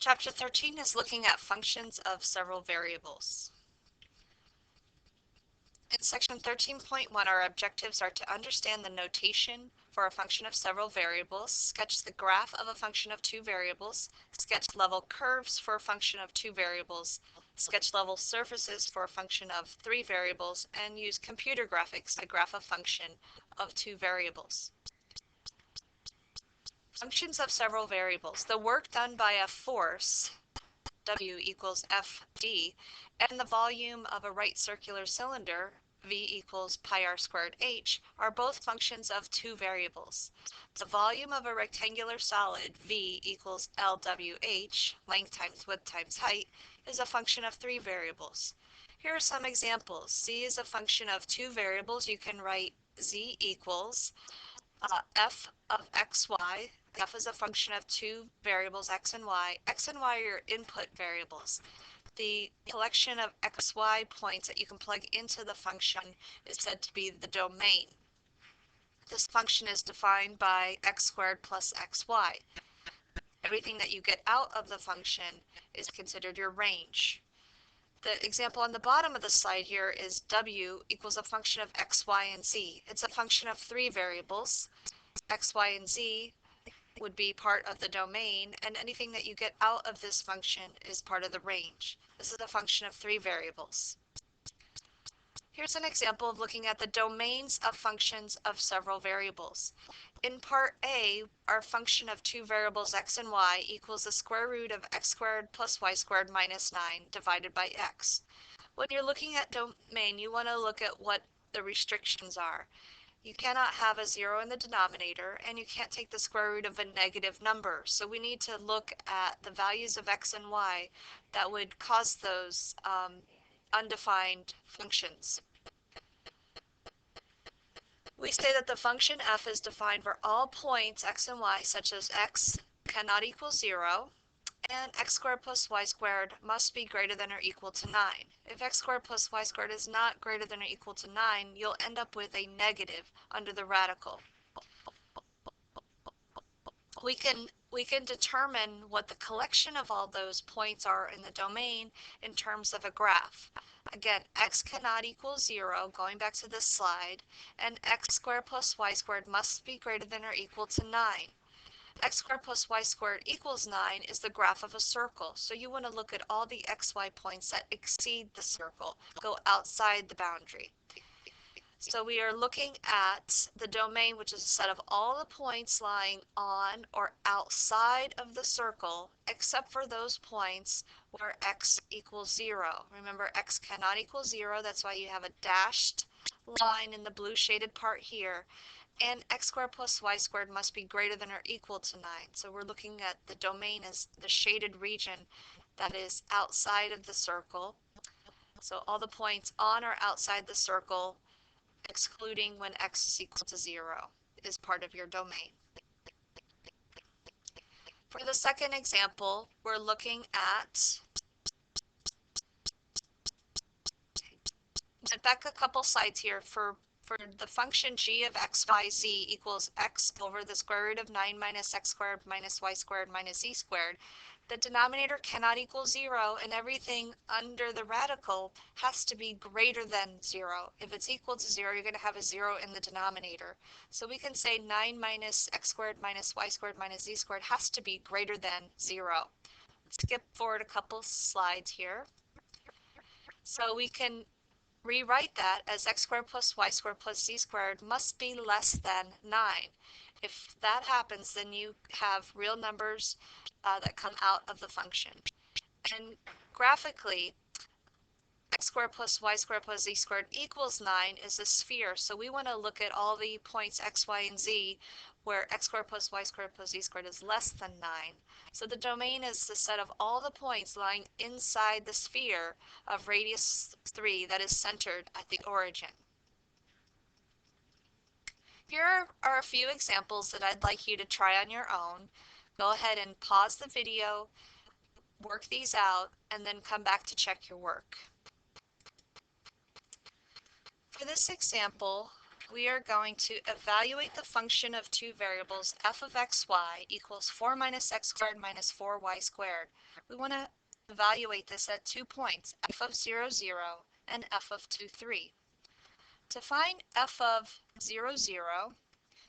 Chapter 13 is looking at functions of several variables. In section 13.1, our objectives are to understand the notation for a function of several variables, sketch the graph of a function of two variables, sketch level curves for a function of two variables, sketch level surfaces for a function of three variables, and use computer graphics to graph a function of two variables. Functions of several variables. The work done by a force, W equals Fd, and the volume of a right circular cylinder, V equals pi r squared h, are both functions of two variables. The volume of a rectangular solid, V equals LWH, length times width times height, is a function of three variables. Here are some examples. Z is a function of two variables. You can write Z equals f of xy. F is a function of two variables, x and y. X and y are your input variables. The collection of xy points that you can plug into the function is said to be the domain. This function is defined by x squared plus xy. Everything that you get out of the function is considered your range. The example on the bottom of the slide here is w equals a function of x, y, and z. It's a function of three variables. X, y, and z would be part of the domain, and anything that you get out of this function is part of the range. This is a function of three variables. Here's an example of looking at the domains of functions of several variables. In part A, our function of two variables x and y equals the square root of x squared plus y squared minus 9 divided by x. When you're looking at domain, you want to look at what the restrictions are. You cannot have a 0 in the denominator, and you can't take the square root of a negative number. So we need to look at the values of x and y that would cause those undefined functions. We say that the function f is defined for all points x and y such as x cannot equal 0, and x squared plus y squared must be greater than or equal to 9. If x squared plus y squared is not greater than or equal to 9, you'll end up with a negative under the radical. We can determine what the collection of all those points are in the domain in terms of a graph. Again, x cannot equal 0, going back to this slide, and x squared plus y squared must be greater than or equal to 9. X squared plus y squared equals 9 is the graph of a circle. So you want to look at all the xy points that exceed the circle, go outside the boundary. So we are looking at the domain, which is a set of all the points lying on or outside of the circle, except for those points where x equals 0. Remember, x cannot equal 0. That's why you have a dashed line in the blue shaded part here. And x squared plus y squared must be greater than or equal to 9. So we're looking at the domain as the shaded region that is outside of the circle. So all the points on or outside the circle, excluding when x is equal to 0, is part of your domain. For the second example, we're looking at, went back a couple slides here, for the function g of x, y, z equals x over the square root of 9 minus x squared minus y squared minus z squared. The denominator cannot equal 0, and everything under the radical has to be greater than 0. If it's equal to 0, you're going to have a 0 in the denominator. So we can say 9 minus x squared minus y squared minus z squared has to be greater than 0. Let's skip forward a couple slides here. So we can rewrite that as x squared plus y squared plus z squared must be less than 9. If that happens, then you have real numbers that come out of the function. And graphically, x squared plus y squared plus z squared equals 9 is a sphere. So we want to look at all the points x, y, and z where x squared plus y squared plus z squared is less than 9. So the domain is the set of all the points lying inside the sphere of radius 3 that is centered at the origin. Here are a few examples that I'd like you to try on your own. Go ahead and pause the video, work these out, and then come back to check your work. For this example, we are going to evaluate the function of two variables f of xy equals 4 minus x squared minus 4y squared. We want to evaluate this at 2 points, f of 0, 0 and f of 2, 3. To find f of 0, 0,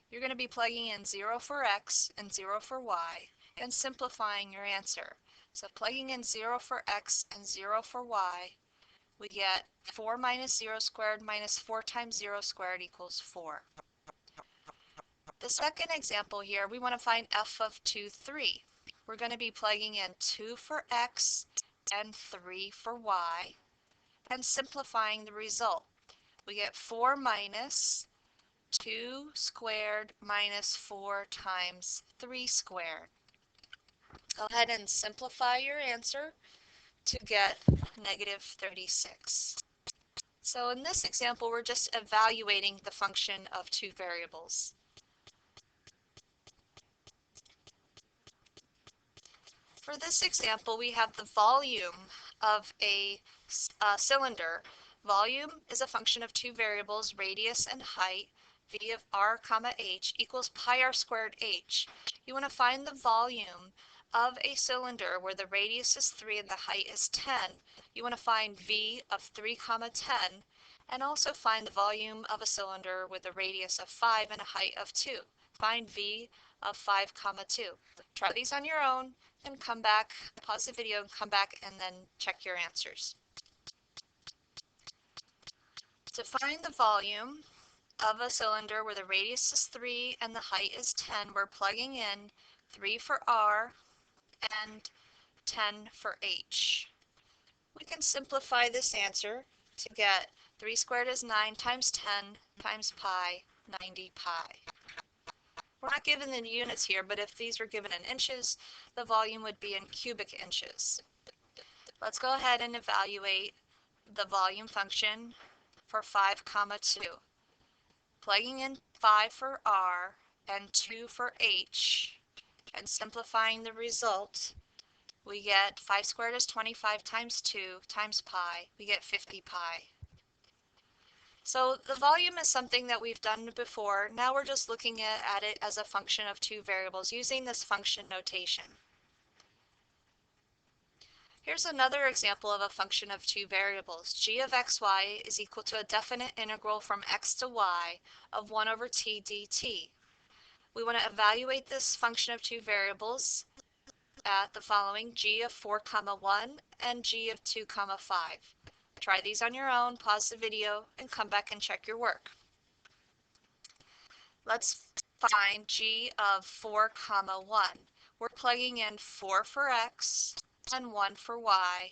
you're going to be plugging in 0 for x and 0 for y and simplifying your answer. So plugging in 0 for x and 0 for y, we get 4 minus 0 squared minus 4 times 0 squared equals 4. The second example here, we want to find f of 2, 3. We're going to be plugging in 2 for x and 3 for y and simplifying the result. We get 4 minus 2 squared minus 4 times 3 squared. Go ahead and simplify your answer to get negative 36. So in this example, we're just evaluating the function of two variables. For this example, we have the volume of a cylinder. Volume is a function of two variables, radius and height, v of r comma h equals pi r squared h. You want to find the volume of a cylinder where the radius is 3 and the height is 10. You want to find v of 3 comma 10 and also find the volume of a cylinder with a radius of 5 and a height of 2. Find v of 5 comma 2. Try these on your own and come back, pause the video and come back and then check your answers. To find the volume of a cylinder where the radius is 3 and the height is 10, we're plugging in 3 for R and 10 for H. We can simplify this answer to get 3 squared is 9 times 10 times pi, 90 pi. We're not given the units here, but if these were given in inches, the volume would be in cubic inches. Let's go ahead and evaluate the volume function for 5 comma 2. Plugging in 5 for R and 2 for H and simplifying the result, we get 5 squared is 25 times 2 times pi. We get 50 pi. So the volume is something that we've done before. Now we're just looking at it as a function of two variables using this function notation. Here's another example of a function of two variables. G of xy is equal to a definite integral from x to y of 1 over t dt. We want to evaluate this function of two variables at the following: g of 4 comma 1 and g of 2 comma 5. Try these on your own, pause the video, and come back and check your work. Let's find g of 4 comma 1. We're plugging in 4 for x and 1 for y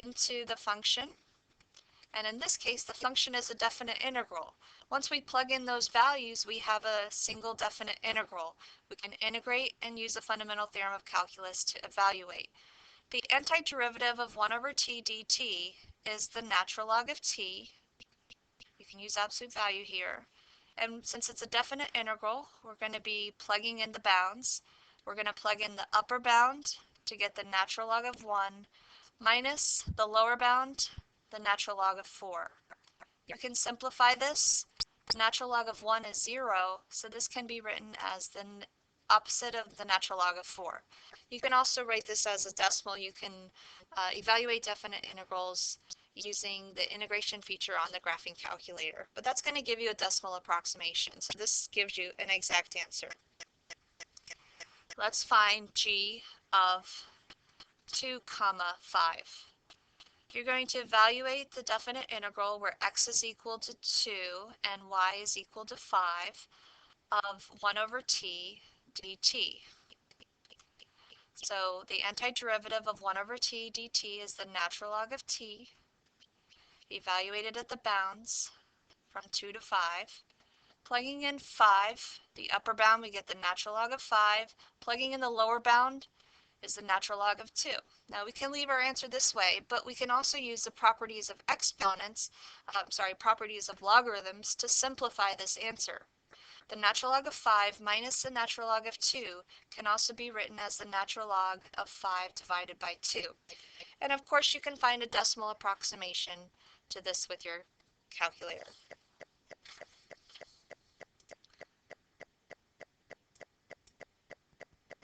into the function. And in this case, the function is a definite integral. Once we plug in those values, we have a single definite integral. We can integrate and use the fundamental theorem of calculus to evaluate. The antiderivative of 1 over t dt is the natural log of t. You can use absolute value here. And since it's a definite integral, we're going to be plugging in the bounds. We're going to plug in the upper bound to get the natural log of 1 minus the lower bound, the natural log of 4. You can simplify this. The natural log of 1 is 0, so this can be written as the opposite of the natural log of 4. You can also write this as a decimal. You can evaluate definite integrals using the integration feature on the graphing calculator. But that's going to give you a decimal approximation, so this gives you an exact answer. Let's find g of 2 comma 5. You're going to evaluate the definite integral where x is equal to 2 and y is equal to 5 of 1 over t dt. So the antiderivative of 1 over t dt is the natural log of t, evaluated at the bounds from 2 to 5. Plugging in 5, the upper bound, we get the natural log of 5. Plugging in the lower bound is the natural log of 2. Now we can leave our answer this way, but we can also use the properties of exponents, properties of logarithms to simplify this answer. The natural log of 5 minus the natural log of 2 can also be written as the natural log of 5 divided by 2. And of course you can find a decimal approximation to this with your calculator.